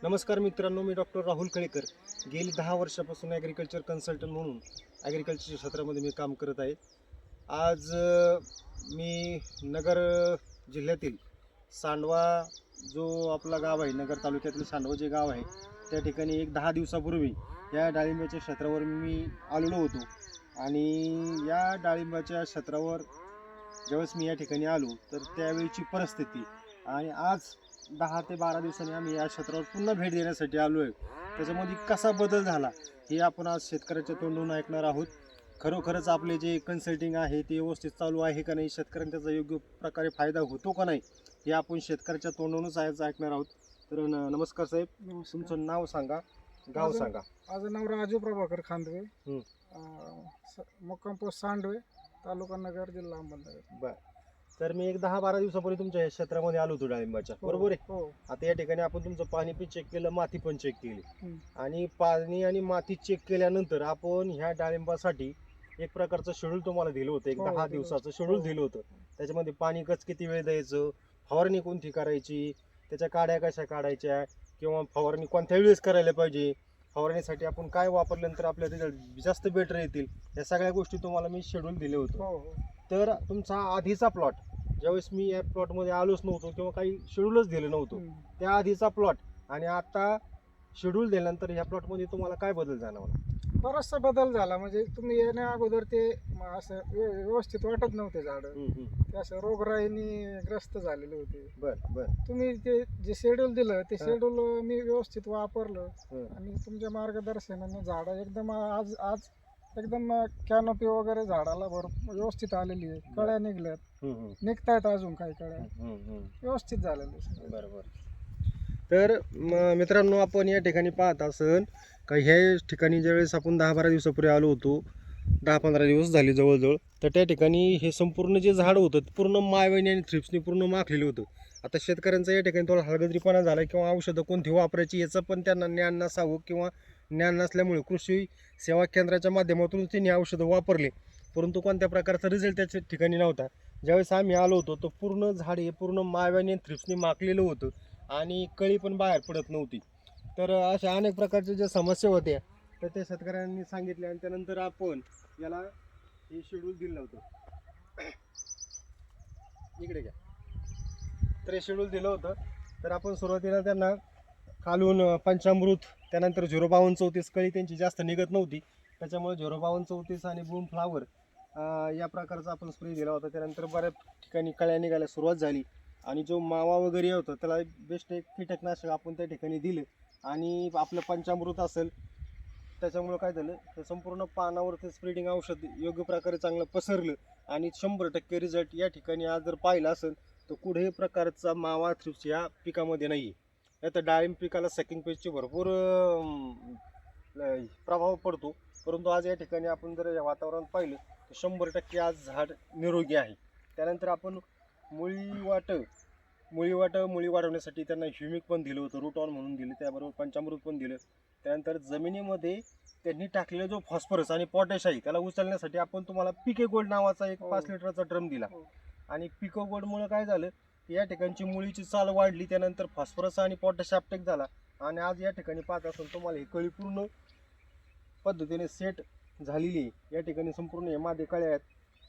नमस्कार मित्रांनो, मी डॉक्टर राहुल कळेकर. गेली 10 वर्षापासून ॲग्रिकल्चर कन्सल्टंट म्हणून ॲग्रिकल्चरच्या क्षेत्रामध्ये मी काम करत आहे. आज मी नगर जिल्ह्यातील सांडवा जो आपला गाव आहे, नगर तालुक्यातील सांडवा जे गाव आहे, त्या ठिकाणी एक 10 दिवसापूर्वी या डाळिंबाच्या क्षेत्रावर मी आलेलो होतो. आणि या डाळिंबाच्या क्षेत्रावर ज्यावेळेस मी या ठिकाणी आलो तर त्यावेळीची परिस्थिती आणि आज 10 ते 12 दिवसांनी आम्ही या क्षेत्रावर पुन्हा भेट देण्यासाठी आलो आहे. त्याच्यामध्ये कसा बदल झाला हे आपण आज शेतकऱ्याच्या तोंडून ऐकणार आहोत. खरोखरच आपले जे कन्सल्टिंग आहे ते व्यवस्थित चालू आहे का नाही, शेतकऱ्यांना त्याचा योग्य प्रकारे फायदा होतो का नाही, हे आपण शेतकऱ्याच्या तोंडूनच आज ऐकणार आहोत. तर नमस्कार साहेब, तुमचं नाव सांगा, गाव सांगा. माझं नाव राजू प्रभाकर खांदवे. हं. मुक्काम पोस्ट सांडवे, तालुका नगर, जिल्हा अहमदनगर. बर, तर मी एक 10-12 दिवसापूर्वी तुमच्या या क्षेत्रामध्ये आलो होतो डाळिंबाच्या, बरोबर आहे. हो. आता या ठिकाणी आपण तुमचं पाणी पण चेक केलं, माती पण चेक केली. हं. आणि पाणी आणि माती चेक केल्यानंतर आपण ह्या डाळिंबासाठी एक प्रकारचं शेड्यूल तुम्हाला दिलं होतं, एक हो, 10 दिलं. दिवसाचं शेड्यूल हो. दिलं होतं. त्याच्यामध्ये पाणी किती वेळ द्यायचं, फवारणी कोणती करायची, त्याच्या काड्या कशा काढायच्या, किंवा फवारणी कोणत्या वेळेस करायला पाहिजे, फवारणीसाठी आपण काय वापरल्यानंतर आपल्या रिझल्ट जास्त बेटर येतील, या सगळ्या गोष्टी तुम्हाला मी शेड्यूल दिले होते. हो हो. तर तुमचा आधीचा प्लॉट, ज्यावेळेस मी या प्लॉटमध्ये आलोच नव्हतो किंवा काही शेड्यूलच दिलं नव्हतं, हं. त्या आधीचा प्लॉट आणि आता शेड्यूल दिल्यानंतर ह्या प्लॉटमध्ये तुम्हाला काय बदल जाणवला? बराचसा बदल झाला. म्हणजे तुम्ही येण्या अगोदर ते असं व्यवस्थित वाटत नव्हते झाडं. ते असं रोगराईने ग्रस्त झालेले होते. बर बर. तुम्ही ते जे शेड्यूल दिलं ते हा. शेड्यूल मी व्यवस्थित वापरलं हं. आणि तुमच्या मार्गदर्शनाने झाडं एकदम आज आज एकदम कॅनोपी वगैरे झाडाला व्यवस्थित आलेली आहे. कळ्या निघल्यात, हं, हं. निघतायत अजून काही कळ्या, हं, हं. व्यवस्थित झालेलं आहे. बरोबर. तर मित्रांनो, आपण या ठिकाणी पाहत असन का ह्या ठिकाणी ज्यावेळेस आपण 10-12 दिवसापूर्वी आलो होतो, 10-15 दिवस झाले जवळजवळ, तर त्या ठिकाणी हे संपूर्ण जे झाड होतं ते पूर्ण मायवानी आणि थ्रिप्सनी पूर्ण माखलेलं होतं. आता शेतकऱ्यांचा या ठिकाणी थोडा हलगर्जीपणा झाला, किंवा औषधं कोणती वापरायची याचं पण त्यांना ज्ञान नसावं, किंवा ज्ञान नसल्यामुळे कृषी सेवा केंद्राच्या माध्यमातून त्यांनी औषधं वापरले, परंतु कोणत्या प्रकारचा रिझल्ट त्याच्या ठिकाणी नव्हता. ज्यावेळेस आम्ही आलो होतो तर पूर्ण झाड हे पूर्ण मायवानी आणि थ्रिप्सनी माखलेलं होतं आणि कळी पण बाहेर पडत नव्हती. तर अशा अनेक प्रकारच्या ज्या समस्या होत्या तर त्या शेतकऱ्यांनी सांगितल्या, आणि त्यानंतर आपण याला हे शेड्यूल दिलं होतं. इकडे घ्या. तर हे शेड्यूल दिलं होतं. तर आपण सुरुवातीला त्यांना खालून पंचामृत, त्यानंतर 05234 कळी त्यांची जास्त निघत नव्हती, त्याच्यामुळे 05234 आणि बूम फ्लावर या प्रकारचा आपण स्प्रे दिला होता. त्यानंतर बऱ्याच ठिकाणी कळ्या निघायला सुरुवात झाली, आणि जो मावा वगैरे होता त्याला बेस्ट एक कीटकनाशक आपण त्या ठिकाणी दिलं. आणि आपलं पंचामृत असेल त्याच्यामुळं काय झालं, ते संपूर्ण पानावर ते स्प्रेडिंग औषध योग्य प्रकारे चांगलं पसरलं, आणि 100% रिझल्ट या ठिकाणी आज जर पाहिला असेल तर कुठेही प्रकारचा मावा थ्रिप्स या पिकामध्ये नाही आहे. आता डाळिंब पिकाला सकिंग पेस्टचे भरपूर प्रभाव पडतो, परंतु आज या ठिकाणी आपण जर वातावरण पाहिलं तर 100% आज झाड निरोगी आहे. त्यानंतर आपण मुळी वाढवण्यासाठी त्यांना ह्युमिक पण दिलं होतं, रूट ऑन म्हणून दिलं, त्याबरोबर पंचामृत पण दिलं. त्यानंतर जमिनीमध्ये त्यांनी टाकलेला जो फॉस्फरस आणि पोटॅश आहे त्याला उचलण्यासाठी आपण तुम्हाला पिके गोल्ड नावाचा एक 5 लिटरचा ड्रम दिला. आणि पिको गोल्डमुळे काय झालं की या ठिकाणची मुळीची चाल वाढली, त्यानंतर फॉस्फरस आणि पोटॅश अपटेक झाला, आणि आज या ठिकाणी पाहत असेल तुम्हाला ही कळी पूर्ण पद्धतीने सेट झालेली आहे. या ठिकाणी संपूर्ण हे मादे कळ्या आहेत.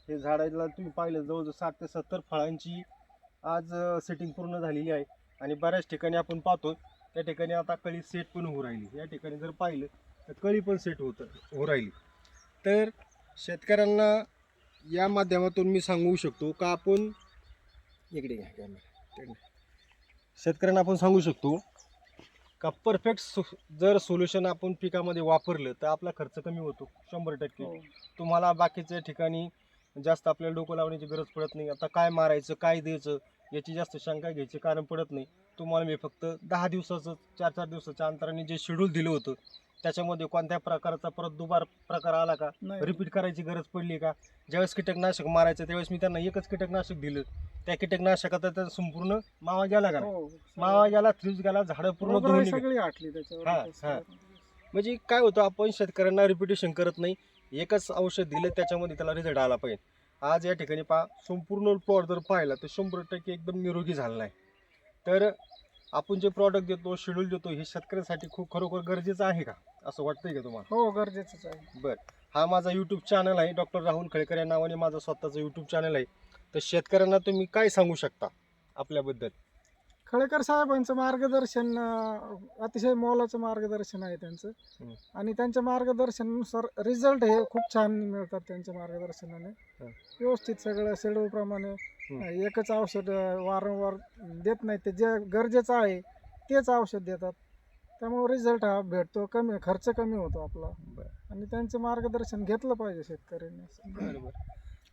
हे झाडाला तुम्ही पाहिलं जवळजवळ 60 ते 70 फळांची आज सेटिंग पूर्ण झालेली आहे. आणि बऱ्याच ठिकाणी आपण पाहतो त्या ठिकाणी आता कळी सेट पण होऊ राहिली. या ठिकाणी जर पाहिलं तर कळी पण सेट होऊ राहिली. तर शेतकऱ्यांना या माध्यमातून मी सांगू शकतो का आपण इकडे घ्या कॅमेरा, शेतकऱ्यांना आपण सांगू शकतो का परफेक्ट जर सोल्युशन आपण पिकामध्ये वापरलं तर आपला खर्च कमी होतो 100%. तुम्हाला बाकीच्या ठिकाणी जास्त आपल्याला डोकं लावण्याची गरज पडत नाही. आता काय मारायचं, काय द्यायचं याची जास्त शंका घ्यायची कारण पडत नाही. तुम्हाला मी फक्त 10 दिवसाचं 4-4 दिवसाच्या अंतराने जे शेड्यूल दिलं होतं त्याच्यामध्ये कोणत्या प्रकारचा परत दुबार प्रकार आला का, रिपीट करायची गरज पडली का, ज्यावेळेस कीटकनाशक मारायचं त्यावेळेस मी त्यांना एकच कीटकनाशक दिलं, त्या कीटकनाशकाचा तर संपूर्ण मावा गेला का, मावा गेला, थ्रिप्स गेला, झाडं पूर्ण धुवून सगळी आटली त्याच्यावर. म्हणजे काय होतं, आपण शेतकऱ्यांना रिपिटेशन करत नाही, एकच औषध दिलं त्याच्यामध्ये त्याला रिझल्ट आला पाहिजे. आज या ठिकाणी संपूर्ण प्लॉट जर पाहिला तर 100% एकदम निरोगी झालेला आहे. तर आपण जे प्रॉडक्ट देतो शेड्यूल देतो हे शेतकऱ्यांसाठी खूप खरोखर गरजेचं आहे का असं वाटतंय का तुम्हाला? हो गरजेचंच आहे. बर, हा माझा यूट्यूब चॅनल आहे, डॉक्टर राहुल खळेकर या नावाने माझं स्वतःचं यूट्यूब चॅनल आहे. तर शेतकऱ्यांना तुम्ही काय सांगू शकता आपल्याबद्दल? खळेकर साहेबांचं मार्गदर्शन अतिशय मोलाचं मार्गदर्शन आहे त्यांचं. आणि त्यांच्या मार्गदर्शनानुसार रिझल्ट हे खूप छान मिळतात त्यांच्या मार्गदर्शनाने. व्यवस्थित सगळं शेड्यूल प्रमाणे एकच औषध वारंवार देत नाही, ते जे गरजेचं आहे तेच औषध देतात. त्यामुळे रिझल्ट हा भेटतो, कमी खर्च कमी होतो आपला. आणि त्यांचं मार्गदर्शन घेतलं पाहिजे शेतकऱ्यांनी. बरोबर.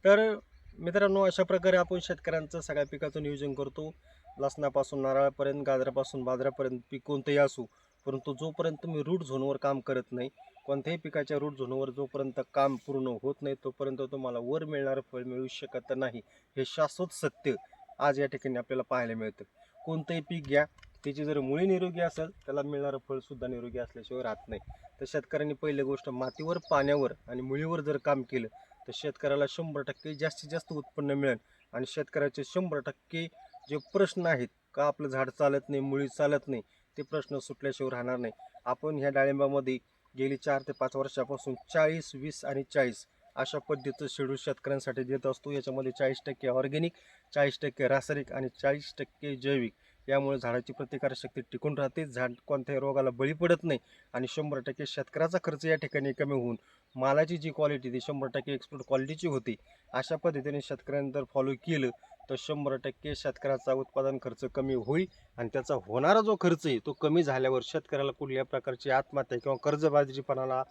तर मित्रांनो, अशा प्रकारे आपण शेतकऱ्यांचं सगळ्या पिकाचं नियोजन करतो. लसणापासून नारळापर्यंत, गाजरापासून बाजऱ्यापर्यंत पीक कोणतंही असो, परंतु जोपर्यंत तुम्ही रूट झोनवर काम करत नाही, कोणत्याही पिकाच्या रूट झोनवर जोपर्यंत काम पूर्ण होत नाही तोपर्यंत तुम्हाला वर मिळणारं फळ मिळू शकत नाही. हे शाश्वत सत्य आज या ठिकाणी आपल्याला पाहायला मिळतं. कोणतंही पीक घ्या, त्याची जर मुळी निरोगी असेल त्याला मिळणारं फळसुद्धा निरोगी असल्याशिवाय राहत नाही. तर शेतकऱ्यांनी पहिली गोष्ट मातीवर, पाण्यावर आणि मुळीवर जर काम केलं तर शेतकऱ्याला 100% जास्तीत जास्त उत्पन्न मिळेल. आणि शेतकऱ्याचे 100% जे प्रश्न आहेत का आपलं झाड चालत नाही, मुळी चालत नाही, ते प्रश्न सुटल्याशिवाय राहणार नाही. आपण ह्या डाळिंबामध्ये गेली 4 ते 5 वर्षापासून 40, 20 आणि 40 अशा पद्धतीचं शेड्यूल शेतकऱ्यांसाठी देत असतो. याच्यामध्ये 40% ऑर्गॅनिक, 40% रासायनिक आणि 40% जैविक. यामुळे झाडाची प्रतिकारशक्ती टिकून राहते, झाड कोणत्याही रोगाला बळी पडत नाही आणि 100% शेतकऱ्याचा खर्च या ठिकाणी कमी होऊन मालाची जी क्वालिटी ती 100% एक्सपोर्ट क्वालिटीची होती. अशा पद्धतीने शेतकऱ्यांनी जर फॉलो केलं तर 100% शेतकऱ्याचा उत्पादन खर्च कमी होईल. आणि त्याचा होणारा जो खर्च आहे तो कमी झाल्यावर शेतकऱ्याला कुठल्या प्रकारची आत्महत्या किंवा कर्जबाजारीपणाला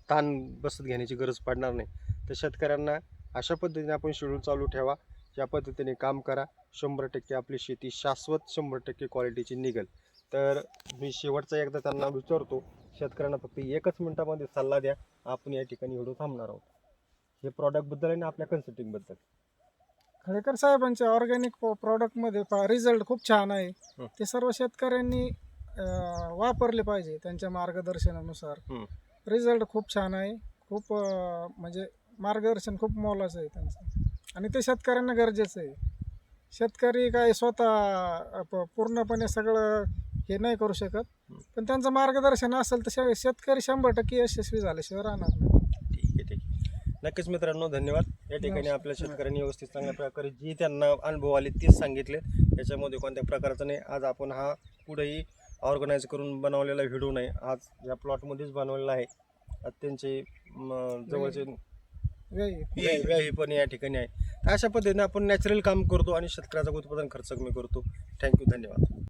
ताण बसत घेण्याची गरज पडणार नाही. तर शेतकऱ्यांना अशा पद्धतीने आपण शेड्यूल चालू ठेवा, या पद्धतीने काम करा. 100% आपली शेती शाश्वत 100% क्वालिटीची निघेल. तर मी शेवटचा एकदा त्यांना विचारतो, शेतकऱ्यांना फक्त 1 मिनिटामध्ये सल्ला द्या. आपण या ठिकाणी व्हिडिओ थांबणार आहोत. हे प्रॉडक्टबद्दल आणि आपल्या कन्सल्टिंगबद्दल. खळेकर साहेबांच्या ऑर्गॅनिक प्रॉडक्टमध्ये रिझल्ट खूप छान आहे. ते सर्व शेतकऱ्यांनी वापरले पाहिजे त्यांच्या मार्गदर्शनानुसार. रिझल्ट खूप छान आहे. खूप म्हणजे मार्गदर्शन खूप मोलाचं आहे त्यांचं आणि ते शेतकऱ्यांना गरजेचं आहे. शेतकरी काय स्वतः पूर्णपणे सगळं हे नाही करू शकत, पण त्यांचं मार्गदर्शन असेल तर शेतकरी 100% यशस्वी झाल्याशिवाय राहणार नाही. ठीक आहे. नक्कीच मित्रांनो, धन्यवाद. या ठिकाणी आपल्या शेतकऱ्यांनी व्यवस्थित चांगल्या प्रकारे जी त्यांना अनुभव आले तेच सांगितले. याच्यामध्ये कोणत्या प्रकारचं नाही. आज आपण हा पुढेही ऑर्गनाईज करून बनवलेला व्हिडिओ नाही, आज या प्लॉटमध्येच बनवलेला आहे. त्यांचे जवळचे व्याही पण या ठिकाणी आहे. अशा पद्धतीने आपण नॅचरल काम करतो आणि शेतकऱ्याचा उत्पादन खर्च कमी करतो. थँक्यू, धन्यवाद.